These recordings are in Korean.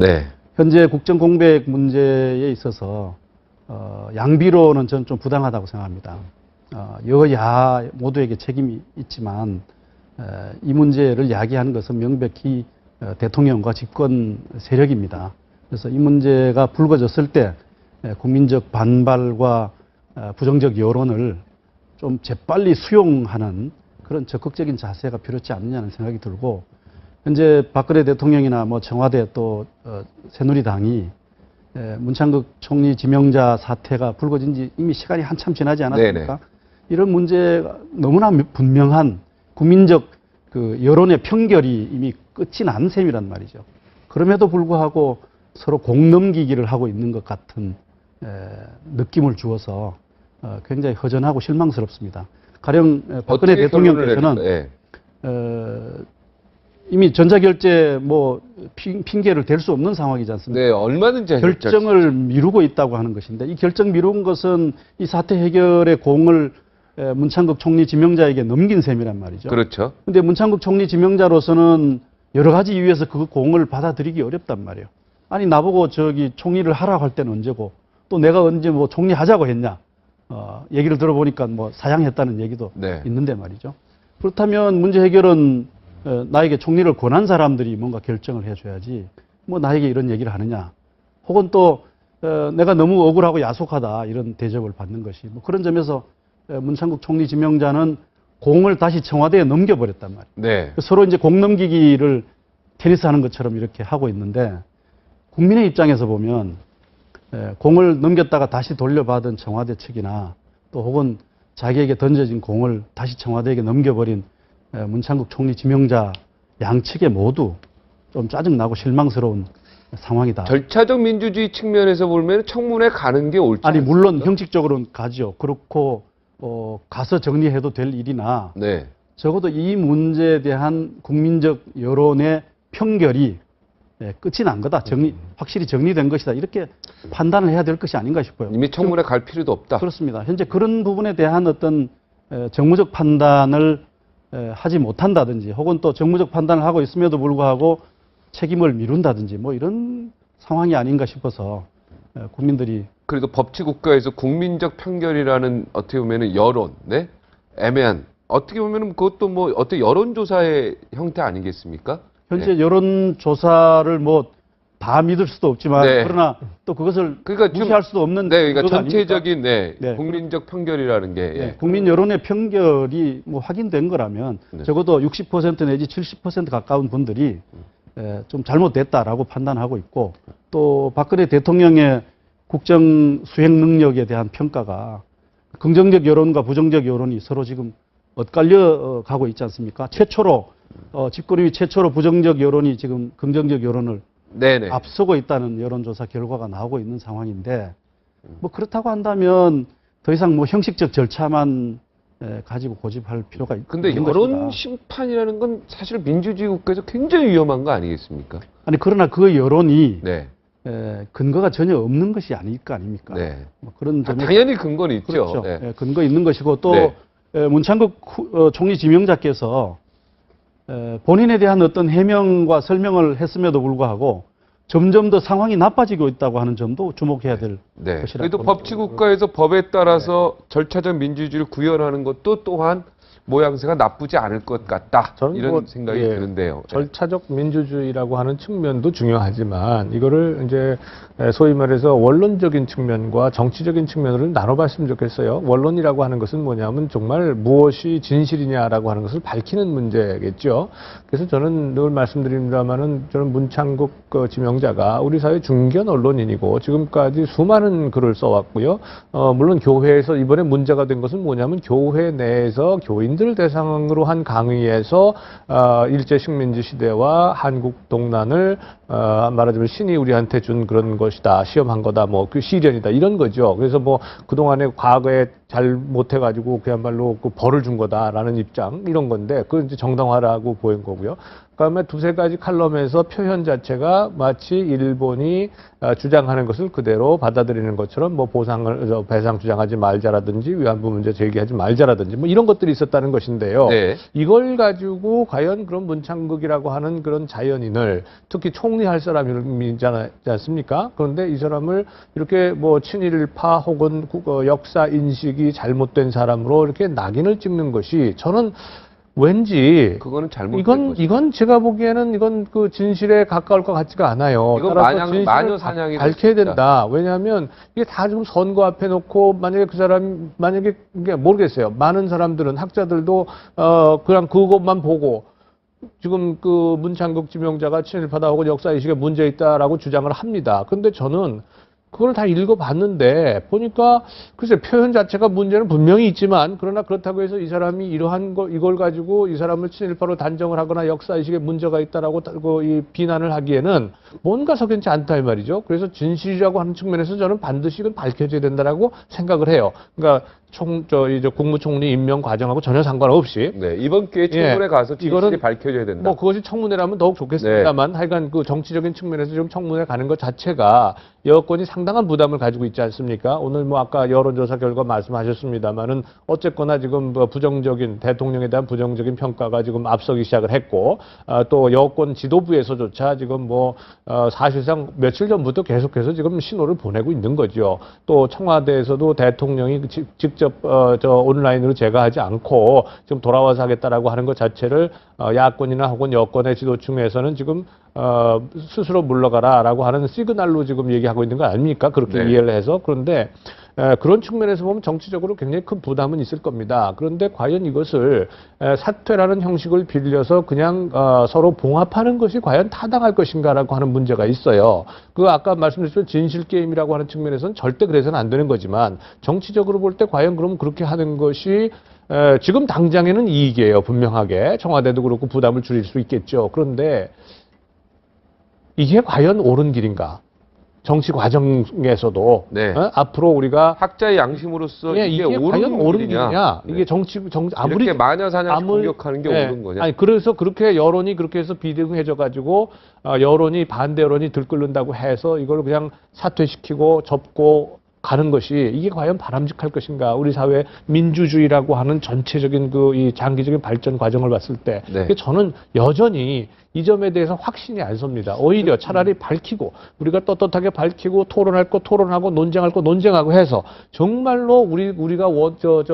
네. 현재 국정 공백 문제에 있어서 양비로는 저는 좀 부당하다고 생각합니다. 여야 모두에게 책임이 있지만 이 문제를 야기하는 것은 명백히 대통령과 집권 세력입니다. 그래서 이 문제가 불거졌을 때 국민적 반발과 부정적 여론을 좀 재빨리 수용하는 그런 적극적인 자세가 필요하지 않느냐는 생각이 들고, 현재 박근혜 대통령이나 뭐 청와대 또 새누리당이 문창극 총리 지명자 사태가 불거진 지 이미 시간이 한참 지나지 않았습니까? 네네. 이런 문제가 너무나 분명한 국민적 그 여론의 평결이 이미 끝이 난 셈이란 말이죠. 그럼에도 불구하고 서로 공 넘기기를 하고 있는 것 같은 느낌을 주어서 굉장히 허전하고 실망스럽습니다. 가령 박근혜 대통령께서는 이미 전자결제 뭐 핑계를 댈 수 없는 상황이지 않습니까? 네, 얼마든지 결정을 미루고 있다고 하는 것인데, 이 결정 미룬 것은 이 사태 해결의 공을 문창극 총리 지명자에게 넘긴 셈이란 말이죠. 그렇죠. 근데 문창극 총리 지명자로서는 여러 가지 이유에서 그 공을 받아들이기 어렵단 말이에요. 아니, 나보고 저기 총리를 하라고 할 때는 언제고, 또 내가 언제 뭐 총리 하자고 했냐. 얘기를 들어보니까 뭐 사양했다는 얘기도 네. 있는데 말이죠. 그렇다면 문제 해결은 나에게 총리를 권한 사람들이 뭔가 결정을 해줘야지, 뭐 나에게 이런 얘기를 하느냐. 혹은 또 내가 너무 억울하고 야속하다 이런 대접을 받는 것이, 뭐 그런 점에서 문창극 총리 지명자는 공을 다시 청와대에 넘겨버렸단 말이에요. 네. 서로 이제 공 넘기기를 테니스 하는 것처럼 이렇게 하고 있는데, 국민의 입장에서 보면 공을 넘겼다가 다시 돌려받은 청와대 측이나 또 혹은 자기에게 던져진 공을 다시 청와대에게 넘겨버린 문창극 총리 지명자 양측에 모두 좀 짜증나고 실망스러운 상황이다. 절차적 민주주의 측면에서 보면 청문회 가는 게 옳지 아니, 않습니까? 물론 형식적으로는 가죠. 그렇고 가서 정리해도 될 일이나 네. 적어도 이 문제에 대한 국민적 여론의 평결이 끝이 난 거다. 확실히 정리된 것이다. 이렇게 판단을 해야 될 것이 아닌가 싶어요. 이미 청문회 갈 필요도 없다. 그렇습니다. 현재 그런 부분에 대한 어떤 정무적 판단을 하지 못한다든지, 혹은 또 정무적 판단을 하고 있음에도 불구하고 책임을 미룬다든지, 뭐 이런 상황이 아닌가 싶어서 국민들이. 그래도 법치국가에서 국민적 편결이라는 어떻게 보면은 여론, 네? 애매한, 어떻게 보면은 그것도 뭐 어떻게 여론조사의 형태 아니겠습니까? 현재 여론조사를 뭐 다 믿을 수도 없지만, 네. 그러나 또 그것을 그러니까 무시할 수도 없는. 네, 그러니까 그것 전체적인 네, 네. 국민적 편결이라는 게 네, 국민 여론의 편결이 뭐 확인된 거라면 네. 적어도 60% 내지 70% 가까운 분들이 좀 잘못됐다라고 판단하고 있고, 또 박근혜 대통령의 국정 수행 능력에 대한 평가가 긍정적 여론과 부정적 여론이 서로 지금 엇갈려 가고 있지 않습니까? 최초로 집권 이후 최초로 부정적 여론이 지금 긍정적 여론을 네네. 앞서고 있다는 여론조사 결과가 나오고 있는 상황인데, 뭐 그렇다고 한다면 더 이상 뭐 형식적 절차만 가지고 고집할 필요가 근데 있는 여론 것이다. 심판이라는 건 사실 민주주의 국가에서 굉장히 위험한 거 아니겠습니까? 아니, 그러나 그 여론이 네. 근거가 전혀 없는 것이 아닐까 아닙니까? 네. 뭐 그런 점에서 당연히 근거는 있죠. 그렇죠. 네. 근거 있는 것이고, 또 네. 문창극 총리 지명자께서 본인에 대한 어떤 해명과 설명을 했음에도 불구하고 점점 더 상황이 나빠지고 있다고 하는 점도 주목해야 될 네. 것이라고 그래도 봅니다. 법치국가에서 법에 따라서 절차적 민주주의를 구현하는 것도 또한 모양새가 나쁘지 않을 것 같다. 저는 이런 뭐, 생각이 예, 드는데요. 절차적 민주주의라고 하는 측면도 중요하지만, 이거를 이제 소위 말해서 원론적인 측면과 정치적인 측면을 나눠봤으면 좋겠어요. 원론이라고 하는 것은 뭐냐면 정말 무엇이 진실이냐라고 하는 것을 밝히는 문제겠죠. 그래서 저는 늘 말씀드립니다만은, 저는 문창극 지명자가 우리 사회 중견 언론인이고 지금까지 수많은 글을 써왔고요. 물론 교회에서 이번에 문제가 된 것은 뭐냐면, 교회 내에서 교인들 대상으로 한 강의에서 일제 식민지 시대와 한국 동란을 말하자면 신이 우리한테 준 그런 것이다, 시험한 거다, 뭐 그 시련이다, 이런 거죠. 그래서 뭐 그동안에 과거에 잘 못해가지고 그야말로 그 벌을 준 거다라는 입장, 이런 건데, 그건 이제 정당화라고 보인 거고요. 그다음에 두세 가지 칼럼에서 표현 자체가 마치 일본이 주장하는 것을 그대로 받아들이는 것처럼, 뭐 보상을 배상 주장하지 말자라든지 위안부 문제 제기하지 말자라든지 뭐 이런 것들이 있었다는 것인데요. 네. 이걸 가지고 과연 그런 문창극이라고 하는 그런 자연인을, 특히 총리 정리할 사람이지 않습니까? 그런데 이 사람을 이렇게 뭐 친일파 혹은 역사 인식이 잘못된 사람으로 이렇게 낙인을 찍는 것이 저는 왠지 그거는 잘못된 거죠. 이건 제가 보기에는 이건 그 진실에 가까울 것 같지가 않아요. 이건 따라서 진실을 마녀 사냥이 밝혀야 된다. 왜냐하면 이게 다 지금 선거 앞에 놓고 만약에 그 사람 만약에 이게 모르겠어요. 많은 사람들은 학자들도 그냥 그것만 보고 지금 그 문창극 지명자가 친일파다 혹은 역사인식에 문제 있다라고 주장을 합니다. 근데 저는 그걸 다 읽어봤는데 보니까 글쎄 표현 자체가 문제는 분명히 있지만 그러나 그렇다고 해서 이 사람이 이러한 이걸 가지고 이 사람을 친일파로 단정을 하거나 역사인식에 문제가 있다라고 이 비난을 하기에는 뭔가 석연치 않다 이 말이죠. 그래서 진실이라고 하는 측면에서 저는 반드시 이건 밝혀져야 된다라고 생각을 해요. 그러니까 이제 국무총리 임명 과정하고 전혀 상관없이 네, 이번 기회에 청문회 가서 진실이 이거는 밝혀져야 된다. 뭐 그것이 청문회라면 더욱 좋겠습니다만 하여간 그 정치적인 측면에서 지금 청문회 가는 것 자체가 여권이 상당한 부담을 가지고 있지 않습니까? 오늘 뭐 아까 여론조사 결과 말씀하셨습니다만은 어쨌거나 지금 뭐 부정적인 대통령에 대한 부정적인 평가가 지금 앞서기 시작을 했고 또 여권 지도부에서조차 지금 뭐 사실상 며칠 전부터 계속해서 지금 신호를 보내고 있는 거죠. 또 청와대에서도 대통령이 직접 저 온라인으로 제가하지 않고 지금 돌아와서 하겠다라고 하는 것 자체를 야권이나 혹은 여권의 지도층에서는 지금 스스로 물러가라라고 하는 시그널로 지금 얘기하고 있는 거 아닙니까? 그렇게 네. 이해를 해서. 그런데 그런 측면에서 보면 정치적으로 굉장히 큰 부담은 있을 겁니다. 그런데 과연 이것을 사퇴라는 형식을 빌려서 그냥 서로 봉합하는 것이 과연 타당할 것인가라고 하는 문제가 있어요. 그 아까 말씀드렸던 진실 게임이라고 하는 측면에서는 절대 그래서는 안 되는 거지만 정치적으로 볼 때 과연 그럼 그렇게 하는 것이 지금 당장에는 이익이에요. 분명하게 청와대도 그렇고 부담을 줄일 수 있겠죠. 그런데 이게 과연 옳은 길인가? 정치 과정에서도 네. 앞으로 우리가 학자의 양심으로서 이게 과연 옳은 길이냐? 길이냐? 네. 이게 아무리 이렇게 마녀 사냥 아무리- 공격하는 게 네. 옳은 거냐? 아니 그래서 그렇게 여론이 그렇게 해서 비등해져 가지고 여론이 반대 여론이 들끓는다고 해서 이걸 그냥 사퇴시키고 접고 가는 것이 이게 과연 바람직할 것인가? 우리 사회 민주주의라고 하는 전체적인 그 이 장기적인 발전 과정을 봤을 때 네. 저는 여전히 이 점에 대해서 확신이 안 섭니다. 오히려 차라리 밝히고 우리가 떳떳하게 밝히고 토론할 거 토론하고 논쟁할 거 논쟁하고 해서 정말로 우리가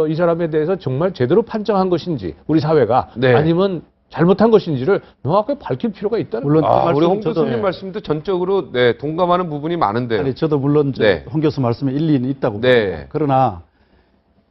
이 사람에 대해서 정말 제대로 판정한 것인지 우리 사회가 네. 아니면 잘못한 것인지를 명확하게 밝힐 필요가 있다는 물론 거예요. 그 우리 홍 말씀은 교수님 저도- 말씀도 전적으로 네, 동감하는 부분이 많은데요. 아니, 저도 물론 네. 홍 교수 말씀에 일리는 있다고 네. 봅니다. 그러나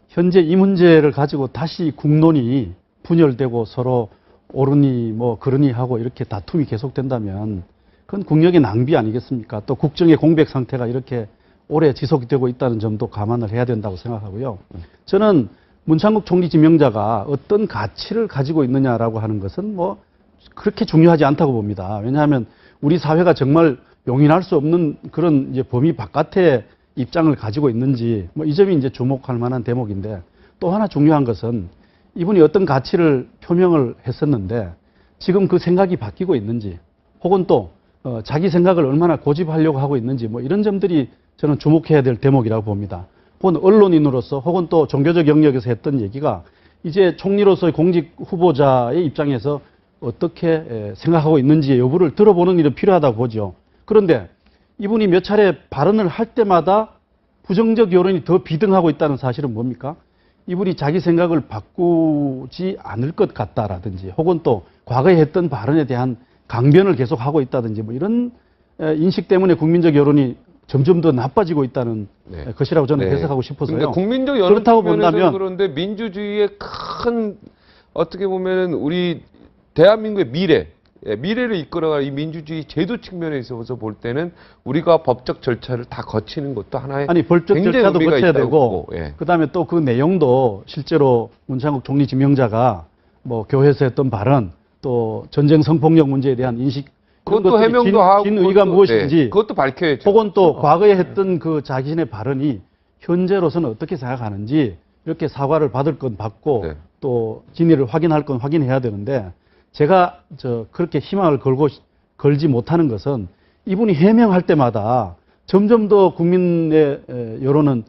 현재 이 문제를 가지고 다시 국론이 분열되고 서로 옳으니 뭐 그러니 하고 이렇게 다툼이 계속된다면 그건 국력의 낭비 아니겠습니까? 또 국정의 공백 상태가 이렇게 오래 지속되고 있다는 점도 감안을 해야 된다고 생각하고요. 저는 문창국 총리 지명자가 어떤 가치를 가지고 있느냐라고 하는 것은 뭐 그렇게 중요하지 않다고 봅니다. 왜냐하면 우리 사회가 정말 용인할 수 없는 그런 이제 범위 바깥의 입장을 가지고 있는지 뭐 이 점이 이제 주목할 만한 대목인데 또 하나 중요한 것은 이분이 어떤 가치를 표명을 했었는데 지금 그 생각이 바뀌고 있는지 혹은 또 자기 생각을 얼마나 고집하려고 하고 있는지 뭐 이런 점들이 저는 주목해야 될 대목이라고 봅니다. 혹은 언론인으로서 혹은 또 종교적 영역에서 했던 얘기가 이제 총리로서의 공직 후보자의 입장에서 어떻게 생각하고 있는지의 여부를 들어보는 일은 필요하다고 보죠. 그런데 이분이 몇 차례 발언을 할 때마다 부정적 여론이 더 비등하고 있다는 사실은 뭡니까? 이분이 자기 생각을 바꾸지 않을 것 같다라든지 혹은 또 과거에 했던 발언에 대한 강변을 계속하고 있다든지 뭐 이런 인식 때문에 국민적 여론이 점점 더 나빠지고 있다는 네. 것이라고 저는 네. 해석하고 싶어서요. 그러니까 국민적 여론 그렇다고 측면에서는 본다면 그런데 민주주의의 큰 어떻게 보면은 우리 대한민국의 미래를 이끌어갈 이 민주주의 제도 측면에 있어서 볼 때는 우리가 법적 절차를 다 거치는 것도 하나의 아니 법적 굉장히 절차도 의미가 거쳐야 있다고 되고 보고, 예. 그다음에 또 그 내용도 실제로 문창국 총리 지명자가 뭐 교회에서 했던 발언 또 전쟁 성폭력 문제에 대한 인식 이런 그것도 것들이 해명도 하고 진의가 그것도- 무엇인지 네, 그것도 밝혀야죠. 혹은 또 과거에 했던 그 자신의 발언이 현재로서는 어떻게 생각하는지 이렇게 사과를 받을 건 받고 네. 또 진위를 확인할 건 확인해야 되는데 제가 그렇게 희망을 걸지 못하는 것은 이분이 해명할 때마다 점점 더 국민의 여론은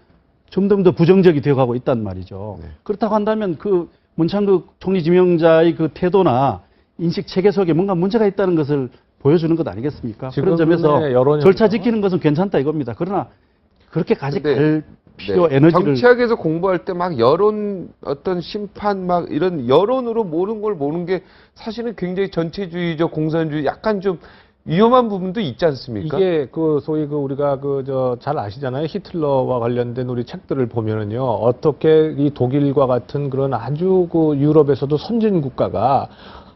점점 더 부정적이 되어가고 있단 말이죠. 네. 그렇다고 한다면 그 문창극 총리 지명자의 그 태도나 인식 체계 속에 뭔가 문제가 있다는 것을 보여주는 것 아니겠습니까? 그런 지금의 점에서 여론이 절차 지키는 것은 괜찮다 이겁니다. 그러나 그렇게까지 갈 필요, 에너지를 정치학에서 공부할 때 막 여론 어떤 심판 막 이런 여론으로 모든 걸 모는 게 사실은 굉장히 전체주의적 공산주의 약간 좀 위험한 부분도 있지 않습니까? 이게 그 소위 그 우리가 그 저 잘 아시잖아요. 히틀러와 관련된 우리 책들을 보면은요. 어떻게 이 독일과 같은 그런 아주 그 유럽에서도 선진 국가가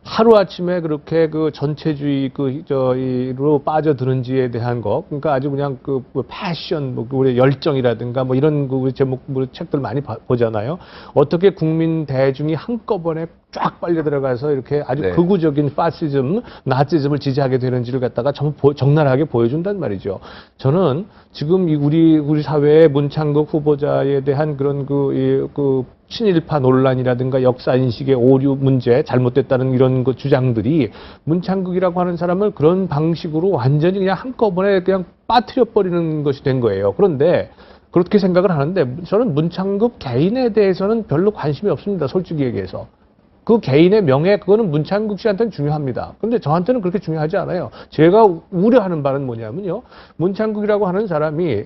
하루아침에 그렇게 그 전체주의 이로 빠져드는지에 대한 거, 그러니까 아주 그냥 그 패션, 뭐 우리 열정이라든가 뭐 이런 그 우리 제목, 우리 책들 많이 보잖아요. 어떻게 국민 대중이 한꺼번에 쫙 빨려 들어가서 이렇게 아주 네. 극우적인 파시즘, 나치즘을 지지하게 되는지를 갖다가 적나라하게 보여준단 말이죠. 저는 지금 이 우리 사회의 문창극 후보자에 대한 그런 그 친일파 논란이라든가 역사 인식의 오류 문제, 잘못됐다는 이런 그 주장들이 문창극이라고 하는 사람을 그런 방식으로 완전히 그냥 한꺼번에 그냥 빠뜨려 버리는 것이 된 거예요. 그런데 그렇게 생각을 하는데 저는 문창극 개인에 대해서는 별로 관심이 없습니다. 솔직히 얘기해서. 그 개인의 명예, 그거는 문창극 씨한테는 중요합니다. 그런데 저한테는 그렇게 중요하지 않아요. 제가 우려하는 바는 뭐냐면요. 문창극이라고 하는 사람이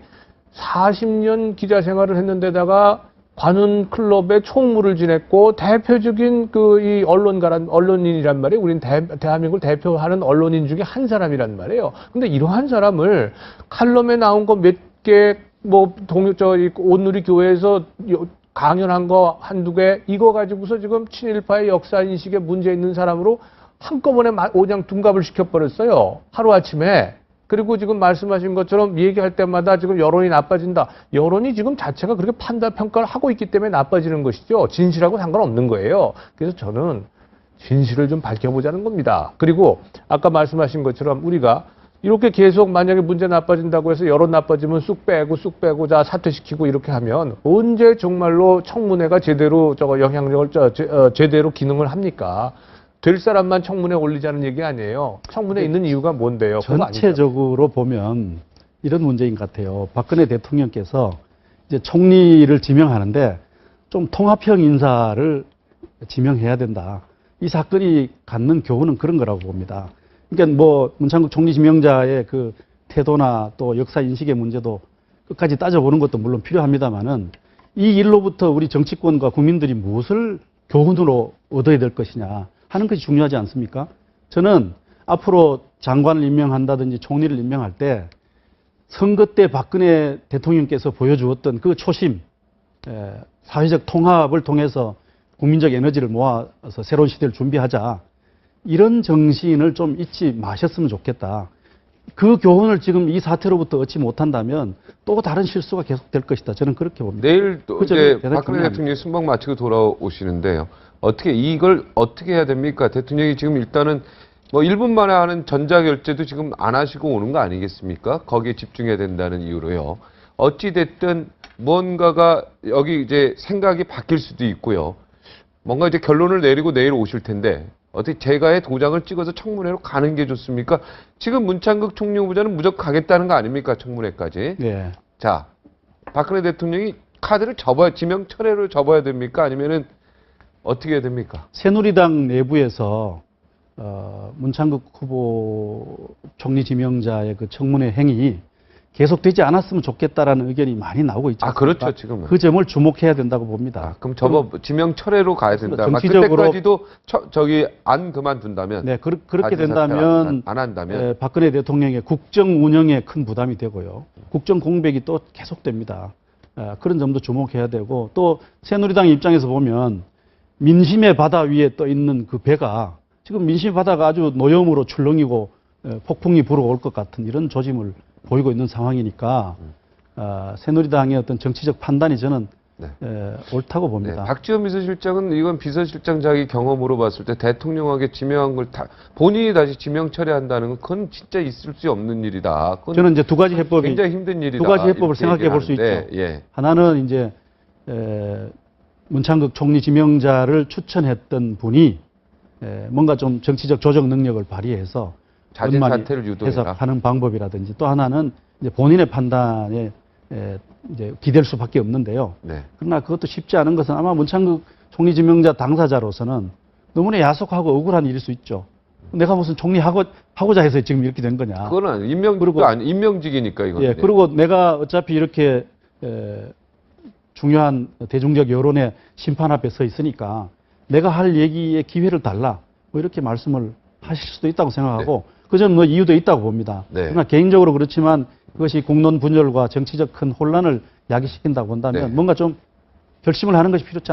40년 기자 생활을 했는데다가 관훈 클럽의 총무를 지냈고 대표적인 이 언론인이란 말이에요. 우린 대한민국을 대표하는 언론인 중에 한 사람이란 말이에요. 근데 이러한 사람을 칼럼에 나온 거 몇 개, 뭐 온누리 교회에서 강연한 거 한두 개, 이거 가지고서 지금 친일파의 역사 인식에 문제 있는 사람으로 한꺼번에 그냥 둔갑을 시켜버렸어요. 하루아침에. 그리고 지금 말씀하신 것처럼 얘기할 때마다 지금 여론이 나빠진다. 여론이 지금 자체가 그렇게 평가를 하고 있기 때문에 나빠지는 것이죠. 진실하고 상관없는 거예요. 그래서 저는 진실을 좀 밝혀보자는 겁니다. 그리고 아까 말씀하신 것처럼 우리가 이렇게 계속 만약에 문제 나빠진다고 해서 여론 나빠지면 쑥 빼고 자 사퇴시키고 이렇게 하면 언제 정말로 청문회가 제대로 영향력을 제대로 기능을 합니까? 될 사람만 청문회 올리자는 얘기 아니에요. 청문회 있는 이유가 뭔데요? 전체적으로 보면 이런 문제인 것 같아요. 박근혜 대통령께서 이제 총리를 지명하는데 좀 통합형 인사를 지명해야 된다. 이 사건이 갖는 교훈은 그런 거라고 봅니다. 그러니까 뭐 문창국 총리 지명자의 그 태도나 또 역사 인식의 문제도 끝까지 따져보는 것도 물론 필요합니다만은 이 일로부터 우리 정치권과 국민들이 무엇을 교훈으로 얻어야 될 것이냐 하는 것이 중요하지 않습니까? 저는 앞으로 장관을 임명한다든지 총리를 임명할 때 선거 때 박근혜 대통령께서 보여주었던 그 초심, 사회적 통합을 통해서 국민적 에너지를 모아서 새로운 시대를 준비하자. 이런 정신을 좀 잊지 마셨으면 좋겠다. 그 교훈을 지금 이 사태로부터 얻지 못한다면 또 다른 실수가 계속될 것이다. 저는 그렇게 봅니다. 내일 또 그 점이 이제 대단히 박근혜 중요합니다. 대통령이 순방 마치고 돌아오시는데요. 이걸 어떻게 해야 됩니까? 대통령이 지금 일단은 뭐 1분 만에 하는 전자결제도 지금 안 하시고 오는 거 아니겠습니까? 거기에 집중해야 된다는 이유로요. 어찌됐든 무언가가 여기 이제 생각이 바뀔 수도 있고요. 뭔가 이제 결론을 내리고 내일 오실 텐데 어떻게 제가의 도장을 찍어서 청문회로 가는 게 좋습니까? 지금 문창극 총리 후보자는 무조건 가겠다는 거 아닙니까? 청문회까지. 예. 자, 박근혜 대통령이 카드를 지명 철회로 접어야 됩니까? 아니면은 어떻게 해야 됩니까? 새누리당 내부에서 문창극 후보 총리 지명자의 그 청문회 행위 계속되지 않았으면 좋겠다라는 의견이 많이 나오고 있죠. 그렇죠, 지금은. 그 점을 주목해야 된다고 봅니다. 그럼 지명 철회로 가야 된다. 정치적으로 그때까지도 안 그만둔다면. 네, 그렇게 가진 된다면 안 한다면. 박근혜 대통령의 국정 운영에 큰 부담이 되고요. 국정 공백이 또 계속됩니다. 그런 점도 주목해야 되고 또 새누리당 입장에서 보면 민심의 바다 위에 떠 있는 그 배가 지금 민심의 바다가 아주 노염으로 출렁이고 폭풍이 불어올 것 같은 이런 조짐을 보이고 있는 상황이니까 새누리당의 어떤 정치적 판단이 저는 옳다고 봅니다. 네, 박지원 비서실장은 이건 비서실장 자기 경험으로 봤을 때 대통령에게 지명한 걸 본인이 다시 지명 철회한다는 건 그건 진짜 있을 수 없는 일이다. 저는 이제 두 가지 해법이 굉장히 힘든 일이다. 두 가지 해법을 생각해 볼 수 있죠. 예. 하나는 이제 문창극 총리 지명자를 추천했던 분이 뭔가 좀 정치적 조정 능력을 발휘해서 자진 사퇴를 유도해라. 해석하는 방법이라든지 또 하나는 이제 본인의 판단에 이제 기댈 수밖에 없는데요. 네. 그러나 그것도 쉽지 않은 것은 아마 문창극 총리 지명자 당사자로서는 너무나 야속하고 억울한 일일 수 있죠. 내가 무슨 하고자 해서 지금 이렇게 된 거냐. 그건 아니에요. 임명직이니까 이건. 예, 그리고 내가 어차피 이렇게 중요한 대중적 여론의 심판 앞에 서 있으니까 내가 할 얘기에 기회를 달라. 뭐 이렇게 말씀을 하실 수도 있다고 생각하고 그 저는 뭐 이유도 있다고 봅니다. 네. 그러나 개인적으로 그렇지만 그것이 공론 분열과 정치적 큰 혼란을 야기시킨다고 본다면 네. 뭔가 좀 결심을 하는 것이 필요치